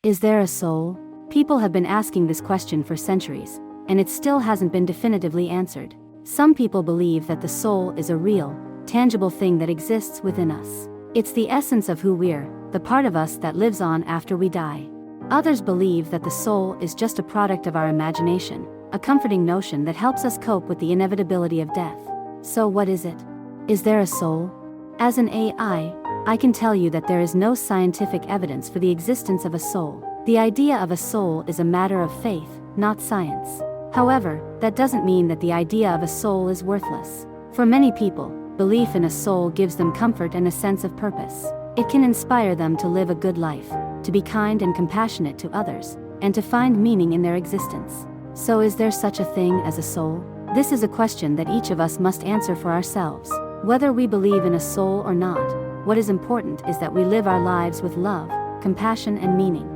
Is there a soul? People have been asking this question for centuries, and it still hasn't been definitively answered. Some people believe that the soul is a real, tangible thing that exists within us. It's the essence of who we're, the part of us that lives on after we die. Others believe that the soul is just a product of our imagination, a comforting notion that helps us cope with the inevitability of death. So what is it? Is there a soul? As an AI, I can tell you that there is no scientific evidence for the existence of a soul. The idea of a soul is a matter of faith, not science. However, that doesn't mean that the idea of a soul is worthless. For many people, belief in a soul gives them comfort and a sense of purpose. It can inspire them to live a good life, to be kind and compassionate to others, and to find meaning in their existence. So is there such a thing as a soul? This is a question that each of us must answer for ourselves. Whether we believe in a soul or not, what is important is that we live our lives with love, compassion and meaning.